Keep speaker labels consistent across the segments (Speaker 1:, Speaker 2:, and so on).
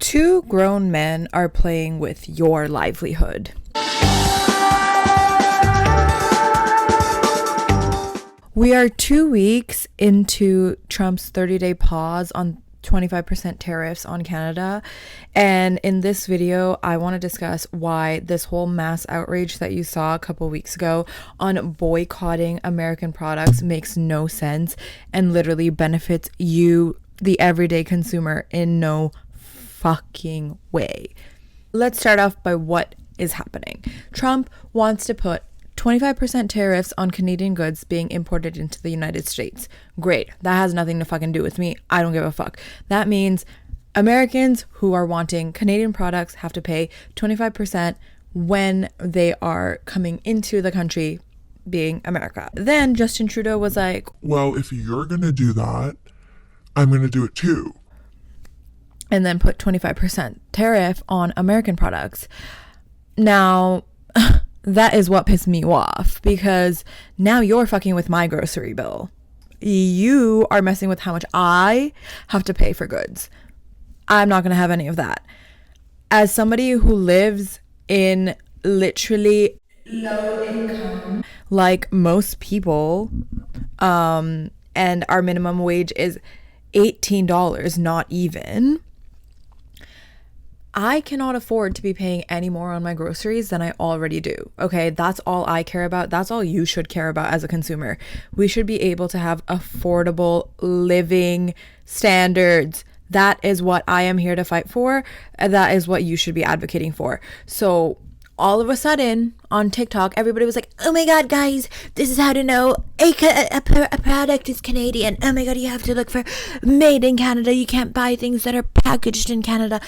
Speaker 1: Two grown men are playing with your livelihood. We are 2 weeks into Trump's 30-day pause on 25% tariffs on Canada. And in this video, I want to discuss why this whole mass outrage that you saw a couple weeks ago on boycotting American products makes no sense and literally benefits you, the everyday consumer, in no fucking way. Let's start off by what is happening. Trump wants to put 25% tariffs on Canadian goods being imported into the United States. Great. That has nothing to fucking do with me. I don't give a fuck. That means Americans who are wanting Canadian products have to pay 25% when they are coming into the country, being America. Then Justin Trudeau was like,
Speaker 2: well, if you're going to do that, I'm going to do it too.
Speaker 1: And then put 25% tariff on American products. Now, that is what pissed me off, because now you're fucking with my grocery bill. You are messing with how much I have to pay for goods. I'm not going to have any of that. As somebody who lives in literally low income, like most people, and our minimum wage is $18, not even, I cannot afford to be paying any more on my groceries than I already do. Okay, that's all I care about. That's all you should care about as a consumer. We should be able to have affordable living standards. That is what I am here to fight for. And that is what you should be advocating for. So all of a sudden on TikTok, everybody was like, oh my God, guys, this is how to know a product is Canadian. Oh my God, you have to look for made in Canada. You can't buy things that are packaged in Canada.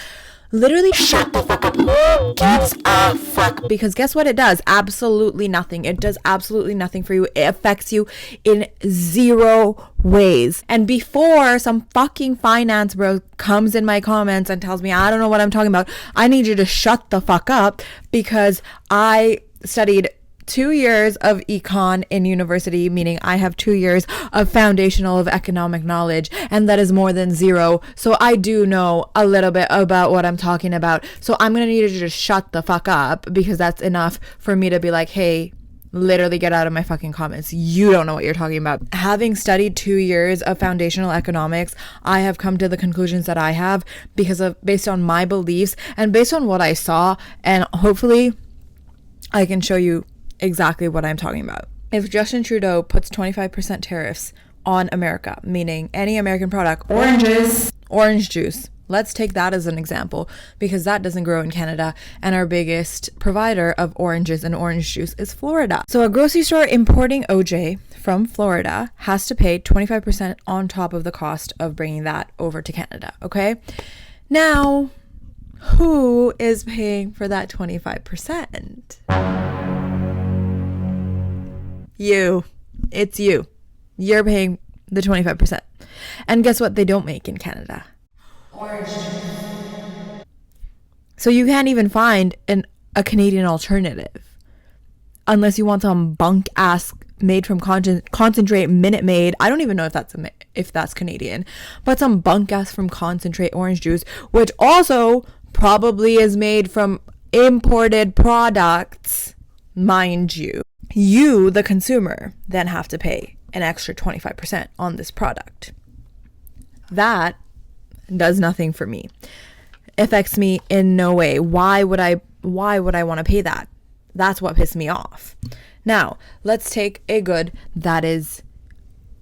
Speaker 1: Literally, shut the fuck up. Who gives a fuck? Because guess what it does? Absolutely nothing. It does absolutely nothing for you. It affects you in zero ways. And before some fucking finance bro comes in my comments and tells me I don't know what I'm talking about, I need you to shut the fuck up, because I studied 2 years of econ in university, meaning I have 2 years of foundational of economic knowledge, and that is more than zero. So I do know a little bit about what I'm talking about. So I'm gonna need you to just shut the fuck up, because that's enough for me to be like, hey, literally get out of my fucking comments. You don't know what you're talking about. Having studied 2 years of foundational economics, I have come to the conclusions that I have based on my beliefs and based on what I saw, and hopefully I can show you exactly what I'm talking about. If Justin Trudeau puts 25% tariffs on America, meaning any American product, orange juice, let's take that as an example, because that doesn't grow in Canada, and our biggest provider of oranges and orange juice is Florida. So a grocery store importing OJ from Florida has to pay 25% on top of the cost of bringing that over to Canada, okay? Now, who is paying for that 25%? You. It's you. You're paying the 25%. And guess what they don't make in Canada? Orange juice. So you can't even find a Canadian alternative unless you want some bunk ass made from concentrate Minute Maid. I don't even know if that's Canadian, but some bunk ass from concentrate orange juice, which also probably is made from imported products, mind you. You, the consumer, then have to pay an extra 25% on this product. That does nothing for me. Affects me in no way. Why would I want to pay that? That's what pissed me off. Now, let's take a good that is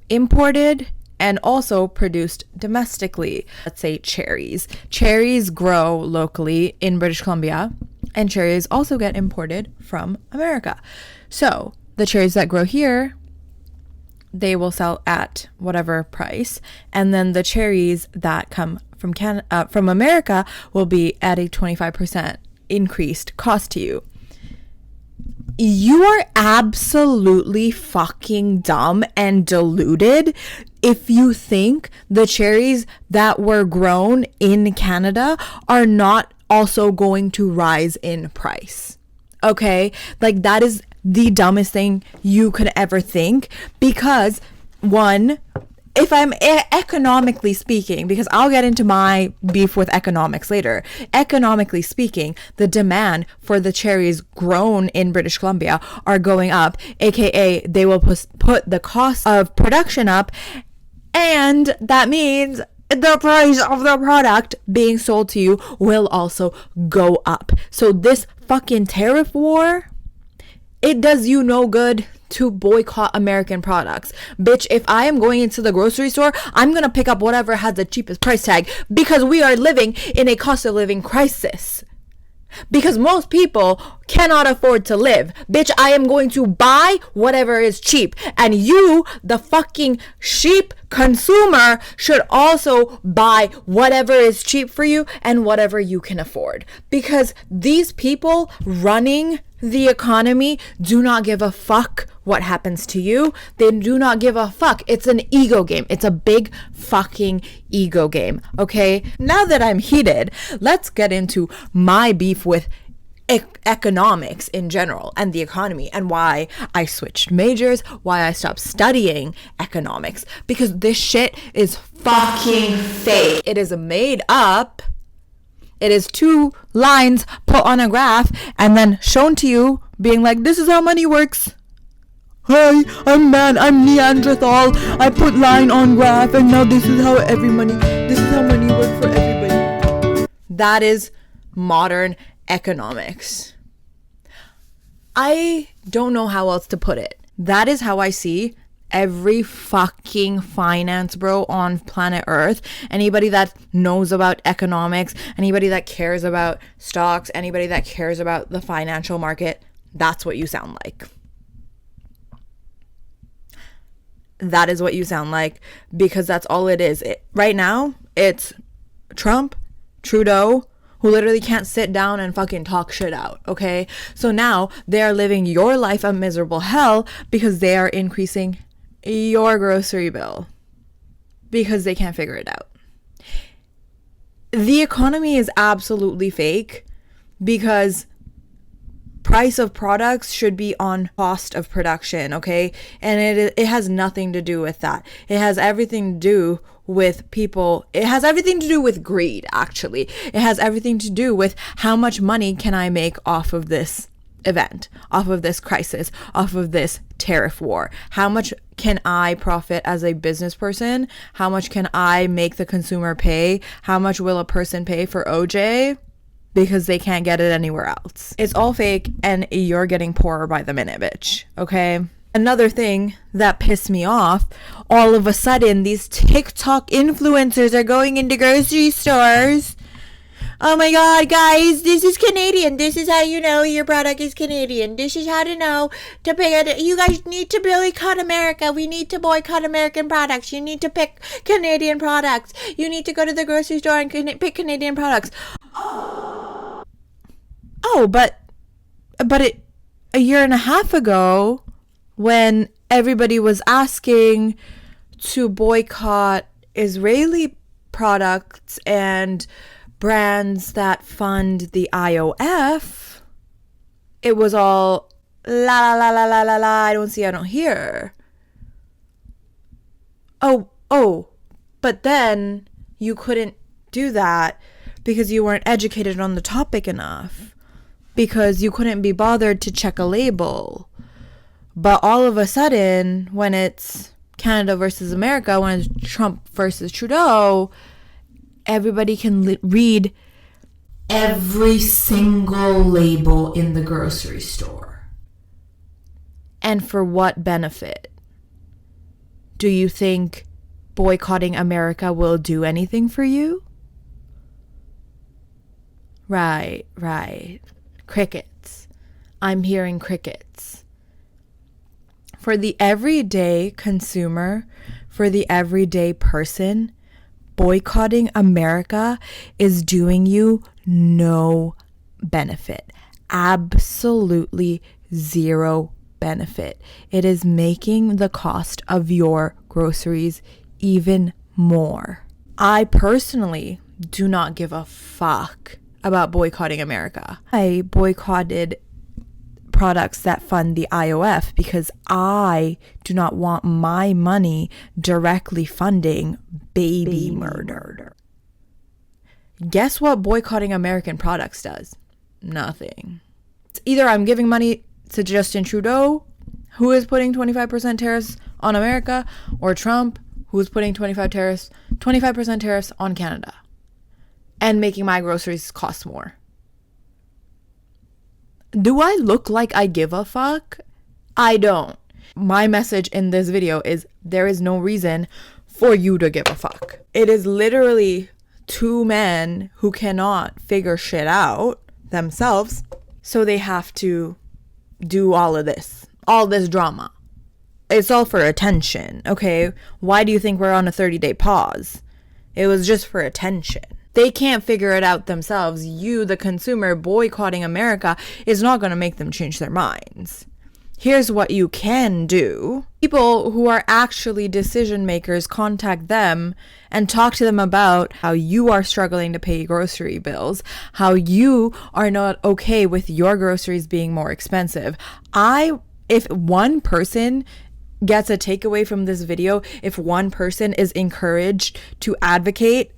Speaker 1: imported and also produced domestically. Let's say cherries. Cherries grow locally in British Columbia, and cherries also get imported from America. So the cherries that grow here, they will sell at whatever price, and then the cherries that come from America will be at a 25% increased cost to you. You are absolutely fucking dumb and deluded if you think the cherries that were grown in Canada are not also going to rise in price. Okay? Like, that is the dumbest thing you could ever think, because one, if I'm economically speaking, because I'll get into my beef with economics later, economically speaking, the demand for the cherries grown in British Columbia are going up, aka they will put the cost of production up, and that means the price of the product being sold to you will also go up. So this fucking tariff war, it does you no good to boycott American products. Bitch, if I am going into the grocery store, I'm gonna pick up whatever has the cheapest price tag, because we are living in a cost of living crisis. Because most people cannot afford to live. Bitch, I am going to buy whatever is cheap. And you, the fucking sheep consumer, should also buy whatever is cheap for you and whatever you can afford. Because these people running the economy do not give a fuck what happens to you. They do not give a fuck. It's an ego game. It's a big fucking ego game. Okay? Now that I'm heated, let's get into my beef with economics in general and the economy, and why I switched majors, why I stopped studying economics, because this shit is fucking fake. It is made up. It is 2 lines put on a graph and then shown to you being like, this is how money works. Hi, I'm Neanderthal. I put line on graph and now this is how money works for everybody. That is modern economics. I don't know how else to put it. That is how I see every fucking finance bro on planet Earth. Anybody that knows about economics, anybody that cares about stocks, anybody that cares about the financial market, that's what you sound like. That is what you sound like, because that's all it is. Right now, it's Trump, Trudeau, who literally can't sit down and fucking talk shit out, okay? So now they are living your life a miserable hell because they are increasing your grocery bill because they can't figure it out. The economy is absolutely fake because price of products should be on cost of production, okay? And it has nothing to do with that. It has everything to do with people. It has everything to do with greed, actually. It has everything to do with how much money can I make off of this event, off of this crisis, off of this tariff war. How much can I profit as a business person? How much can I make the consumer pay? How much will a person pay for OJ? Because they can't get it anywhere else. It's all fake and you're getting poorer by the minute, bitch. Okay? Another thing that pissed me off, all of a sudden these TikTok influencers are going into grocery stores. Oh my god, guys, this is Canadian. This is how you know your product is Canadian. This is how to know to pick it. You guys need to boycott America. We need to boycott American products. You need to pick Canadian products. You need to go to the grocery store and pick Canadian products. Oh, but a year and a half ago, when everybody was asking to boycott Israeli products and brands that fund the IOF, it was all la la la la la la, I don't see, I don't hear. Oh, but then you couldn't do that because you weren't educated on the topic enough, because you couldn't be bothered to check a label. But all of a sudden, when it's Canada versus America, when it's Trump versus Trudeau, everybody can read every single label in the grocery store. And for what benefit? Do you think boycotting America will do anything for you? Right. Crickets. I'm hearing crickets. For the everyday consumer, for the everyday person, boycotting America is doing you no benefit. Absolutely zero benefit. It is making the cost of your groceries even more. I personally do not give a fuck about boycotting America. I boycotted products that fund the IOF because I do not want my money directly funding baby murder. Guess what boycotting American products does? Nothing. It's either I'm giving money to Justin Trudeau, who is putting 25% tariffs on America, or Trump, who is putting 25% tariffs on Canada and making my groceries cost more. Do I look like I give a fuck? I don't. My message in this video is there is no reason for you to give a fuck. It is literally two men who cannot figure shit out themselves, so they have to do all of this drama. It's all for attention, okay? Why do you think we're on a 30-day pause? It was just for attention. They can't figure it out themselves. You, the consumer, boycotting America is not going to make them change their minds. Here's what you can do. People who are actually decision makers, contact them and talk to them about how you are struggling to pay grocery bills, how you are not okay with your groceries being more expensive. If one person gets a takeaway from this video, if one person is encouraged to advocate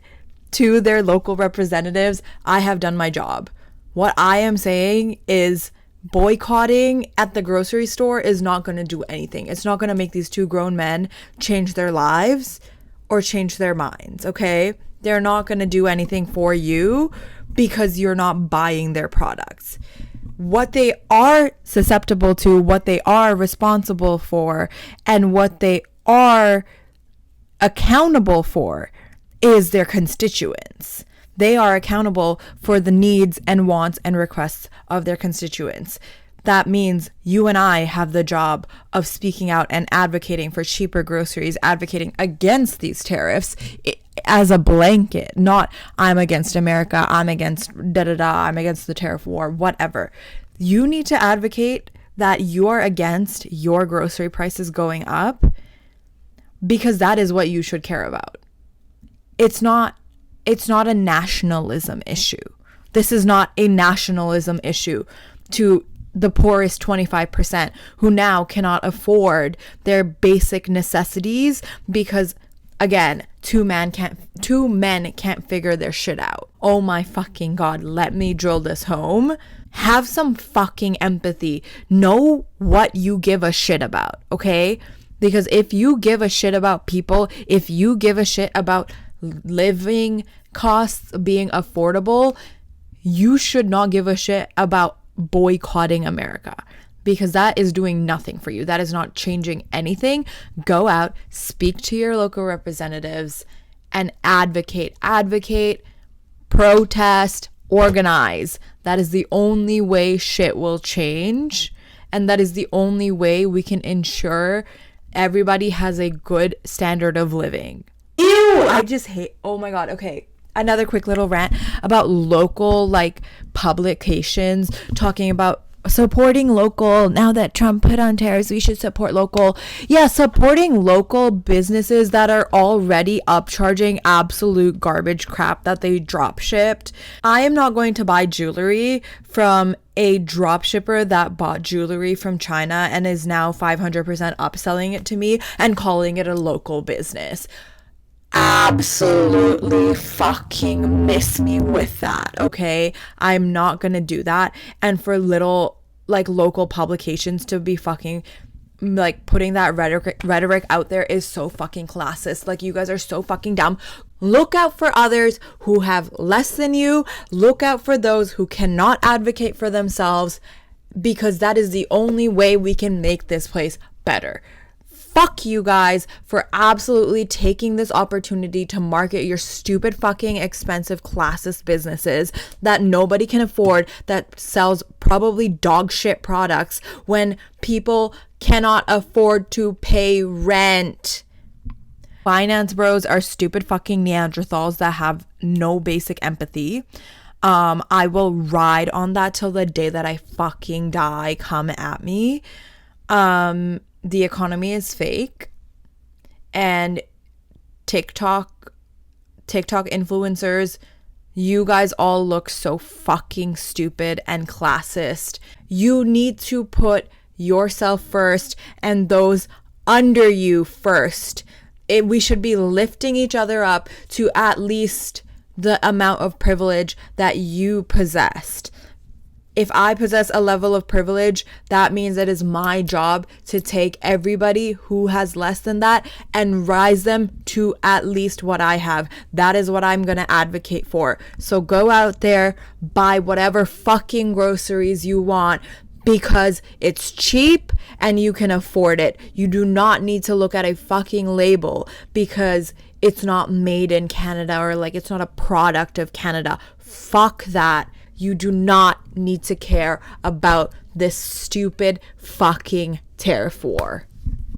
Speaker 1: to their local representatives, I have done my job. What I am saying is boycotting at the grocery store is not going to do anything. It's not going to make these two grown men change their lives or change their minds, okay? They're not going to do anything for you because you're not buying their products. What they are susceptible to, what they are responsible for, and what they are accountable for is their constituents. They are accountable for the needs and wants and requests of their constituents. That means you and I have the job of speaking out and advocating for cheaper groceries, advocating against these tariffs as a blanket, not I'm against America, I'm against I'm against the tariff war, whatever. You need to advocate that you're against your grocery prices going up because that is what you should care about. It's not a nationalism issue. This is not a nationalism issue to the poorest 25% who now cannot afford their basic necessities because, again, two men can't figure their shit out. Oh my fucking God, let me drill this home. Have some fucking empathy. Know what you give a shit about, okay? Because if you give a shit about people, if you give a shit about living costs being affordable, you should not give a shit about boycotting America because that is doing nothing for you. That is not changing anything. Go out, speak to your local representatives and advocate, protest, organize. That is the only way shit will change, and that is the only way we can ensure everybody has a good standard of living. Ew, I just hate, oh my God. Okay, another quick little rant about local publications talking about supporting local. Now that Trump put on tariffs, we should support local. Yeah, supporting local businesses that are already upcharging absolute garbage crap that they drop shipped. I am not going to buy jewelry from a drop shipper that bought jewelry from China and is now 500% upselling it to me and calling it a local business. Absolutely fucking miss me with that, okay? I'm not gonna do that. And for little local publications to be fucking putting that rhetoric out there is so fucking classist. You guys are so fucking dumb. Look out for others who have less than you. Look out for those who cannot advocate for themselves, because that is the only way we can make this place better. Fuck you guys for absolutely taking this opportunity to market your stupid fucking expensive classist businesses that nobody can afford, that sells probably dog shit products when people cannot afford to pay rent. Finance bros are stupid fucking Neanderthals that have no basic empathy. I will ride on that till the day that I fucking die. Come at me. The economy is fake, and TikTok influencers You guys all look so fucking stupid and classist. You need to put yourself first and those under you first. We should be lifting each other up to at least the amount of privilege that you possessed. If I possess a level of privilege, that means it is my job to take everybody who has less than that and rise them to at least what I have. That is what I'm going to advocate for. So go out there, buy whatever fucking groceries you want because it's cheap and you can afford it. You do not need to look at a fucking label because it's not made in Canada or like it's not a product of Canada. Fuck that. You do not need to care about this stupid fucking tariff war.